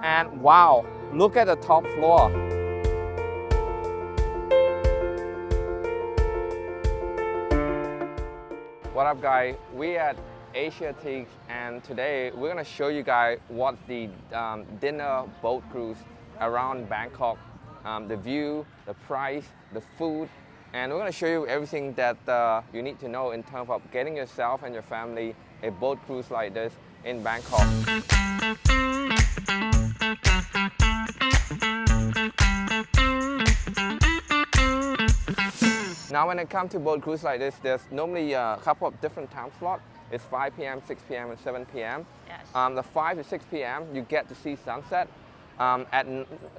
And wow, look at the top floor. What up guys, we at Asiatique and today we're gonna show you guys what the dinner boat cruise around Bangkok, the view, the price, the food, and we're gonna show you everything that you need to know in terms of getting yourself and your family a boat cruise like this in Bangkok. Now when it comes to boat cruise like this, there's normally a couple of different time slots. It's 5 p.m., 6 p.m. and 7 p.m. Yes. The 5 to 6 p.m. you get to see sunset. At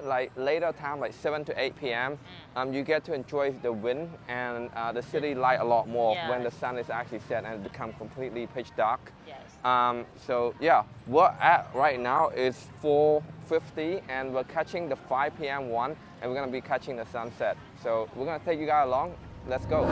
like later time, like 7 to 8 p.m. You get to enjoy the wind and the city light a lot more when the sun is actually set and it becomes completely pitch dark. Yes. So yeah, we're at right now is 4:50 and we're catching the 5 p.m. one and we're gonna be catching the sunset. So we're gonna take you guys along. Let's go.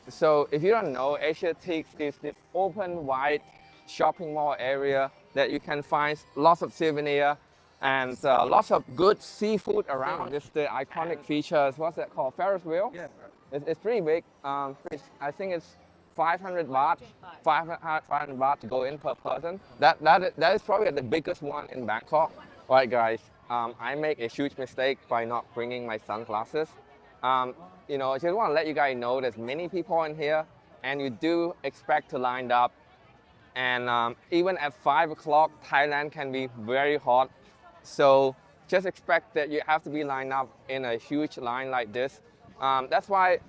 So if you don't know, Asiatique is this open, wide shopping mall area that you can find lots of souvenir and lots of good seafood around. This is the iconic features. What's that called? Ferris wheel? Yeah. It's pretty big. I think it's 500 baht, 500 baht to go in per person. That is probably the biggest one in Bangkok. All right, guys. I make a huge mistake by not bringing my sunglasses. You know, I just want to let you guys know there's many people in here and you do expect to line up. And even at 5 o'clock, Thailand can be very hot. So just expect that you have to be lined up in a huge line like this. That's why,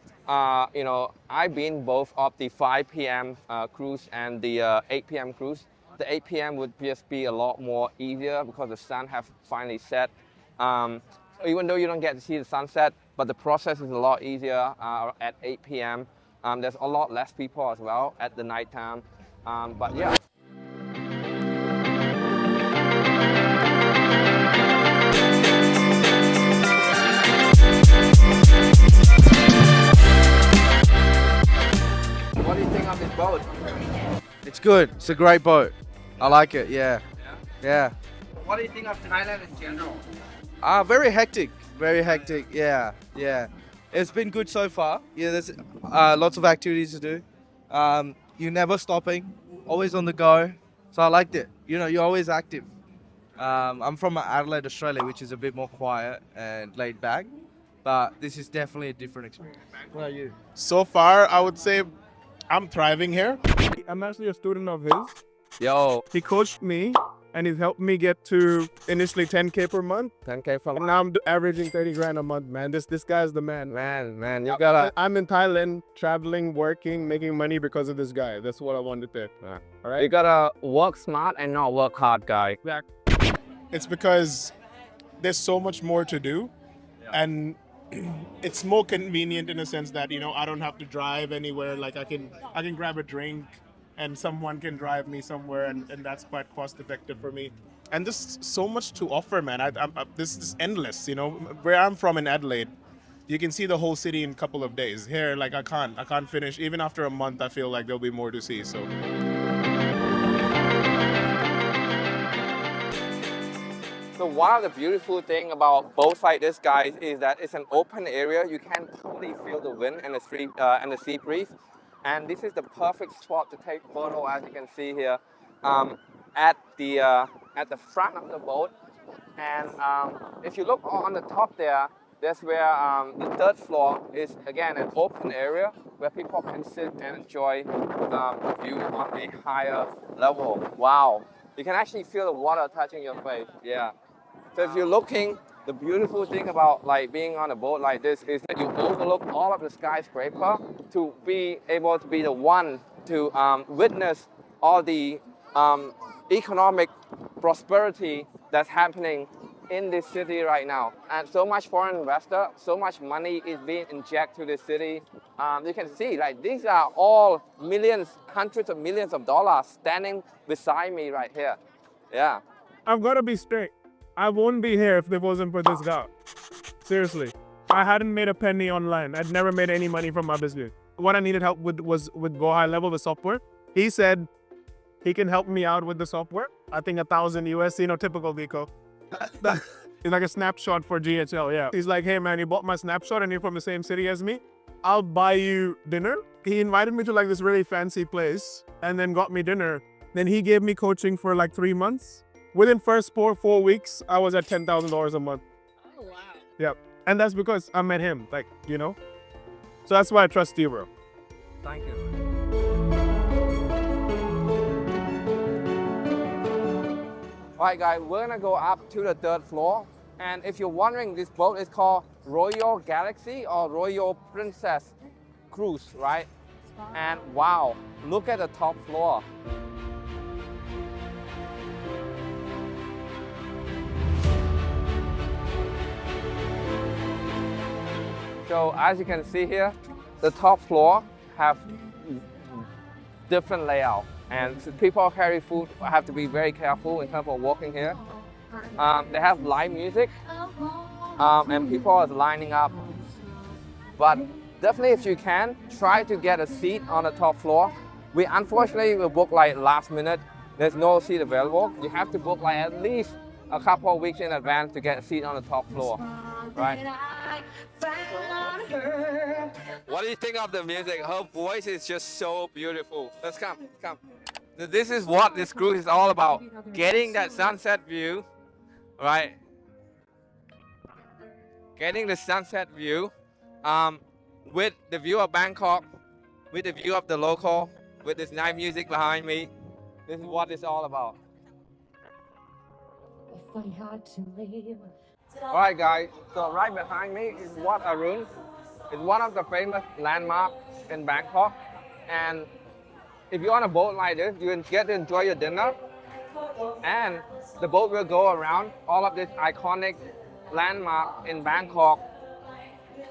you know, I've been both of the 5 p.m. Cruise and the 8 p.m. cruise. The 8 p.m. would just be a lot more easier because the sun has finally set. Even though you don't get to see the sunset, but the process is a lot easier at 8 p.m. There's a lot less people as well at the nighttime. But yeah. What do you think of this boat? It's good. It's a great boat. I like it. Yeah. Yeah. What do you think of Thailand in general? Very hectic. Very hectic. Yeah. Yeah. It's been good so far. Yeah. There's lots of activities to do. You're never stopping. Always on the go. So I liked it. You know, you're always active. I'm from Adelaide, Australia, which is a bit more quiet and laid back. But this is definitely a different experience. What about you? So far, I would say I'm thriving here. I'm actually a student of his. Yo, He coached me and he's helped me get to initially 10K per month. 10K from And now I'm averaging 30 grand a month, man. This guy's the man. man, you gotta. I'm in Thailand, traveling, working, making money because of this guy. That's what I wanted to. Yeah. All You right? gotta work smart and not work hard, guy. It's because there's so much more to do, and it's more convenient in a sense that, you know, I don't have to drive anywhere. Like I can grab a drink and someone can drive me somewhere, and that's quite cost effective for me. And there's so much to offer, man. This is endless. You know, where I'm from in Adelaide, you can see the whole city in a couple of days. Here, like I can't finish. Even after a month, I feel like there'll be more to see. So. So one of the beautiful thing about boats like this, guys, is that it's an open area. You can totally feel the wind and the sea breeze. And this is the perfect spot to take photo, as you can see here, at the front of the boat. And if you look on the top there, that's where the third floor is, again, an open area where people can sit and enjoy the view on a higher level. Wow. You can actually feel the water touching your face. Yeah. So if you're looking, the beautiful thing about like being on a boat like this is that you overlook all of the skyscraper to be able to be the one to witness all the economic prosperity that's happening in this city right now. And so much foreign investor, so much money is being injected to this city. You can see like these are all millions, hundreds of millions of dollars standing beside me right here. Yeah. I've got to be straight. I won't be here if it wasn't for this guy. Seriously. I hadn't made a penny online. I'd never made any money from my business. What I needed help with was with go high level with software. He said he can help me out with the software. I think 1,000 USD, typical Vico. It's like a snapshot for GHL, yeah. He's like, hey man, you bought my snapshot and you're from the same city as me. I'll buy you dinner. He invited me to like this really fancy place and then got me dinner. Then he gave me coaching for like 3 months. Within first 4 weeks, I was at $10,000 a month. Oh, wow. Yep. And that's because I met him, So that's why I trust you, bro. Thank you. Alright guys, we're gonna go up to the 3rd floor. And if you're wondering, this boat is called Royal Galaxy or Royal Princess Cruise, right? And wow, look at the top floor. So as you can see here, the top floor have different layout, and people carry food have to be very careful in terms of walking here. They have live music, and people are lining up. But definitely, if you can, try to get a seat on the top floor. We unfortunately will book like last minute. There's no seat available. You have to book like at least a couple of weeks in advance to get a seat on the top floor, right? What do you think of the music? Her voice is just so beautiful. Let's come. This is what this cruise is all about. Getting that sunset view, right? Getting the sunset view with the view of Bangkok, with the view of the local, with this nice music behind me. This is what it's all about. Alright guys, so right behind me is Wat Arun. It's one of the famous landmarks in Bangkok. And if you're on a boat like this, you get to enjoy your dinner. And the boat will go around all of this iconic landmark in Bangkok.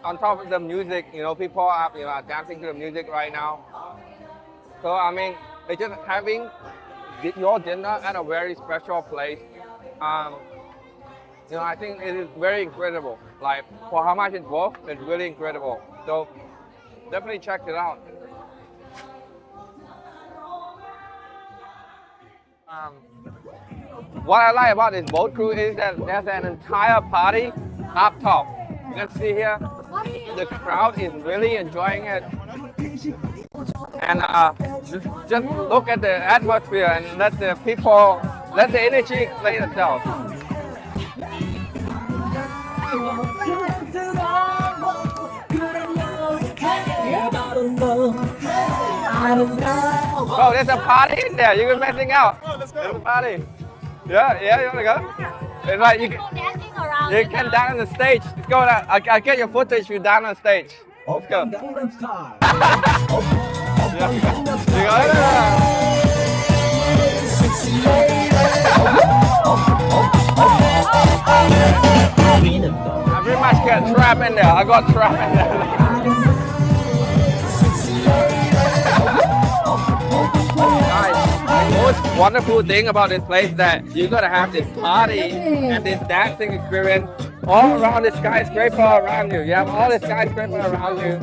On top of the music, people are dancing to the music right now. So I mean, it's just having your dinner at a very special place. I think it is very incredible. Like, for how much it's worth, it's really incredible. So definitely check it out. What I like about this boat cruise is that there's an entire party up top. You can see here, the crowd is really enjoying it. And just look at the atmosphere and let the energy explain itself. Bro, there's a party in there. You're missing out. Oh, let's go. There's a party. Yeah, you wanna go? It's like you can dance on the stage. Let's go. I'll get your footage. You dance on stage. Let's go. You got I pretty much get trapped in there. I got trapped in there. The most wonderful thing about this place is that you're gonna have this party and this dancing experience all around the skyscraper around you. You have all the skyscraper around you.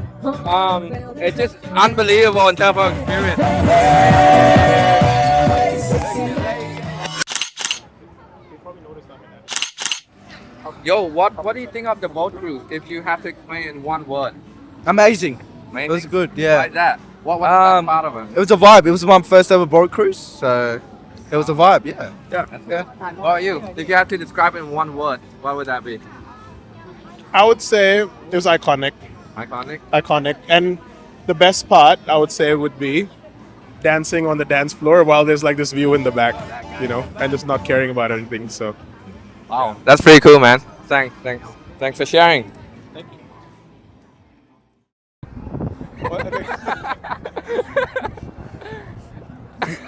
It's just unbelievable in terms of experience. Yo, what do you think of the boat cruise? If you have to explain in one word. Amazing. Amazing? It was good, yeah. Like that. What was the best part of it? It was a vibe. It was my first ever boat cruise, so it was a vibe, yeah. Yeah, that's good. What about you? If you have to describe it in one word, what would that be? I would say it was iconic. Iconic? And the best part, I would say, would be dancing on the dance floor while there's like this view in the back, and just not caring about anything. So, Wow, that's pretty cool, man. Thanks for sharing. thank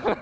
you.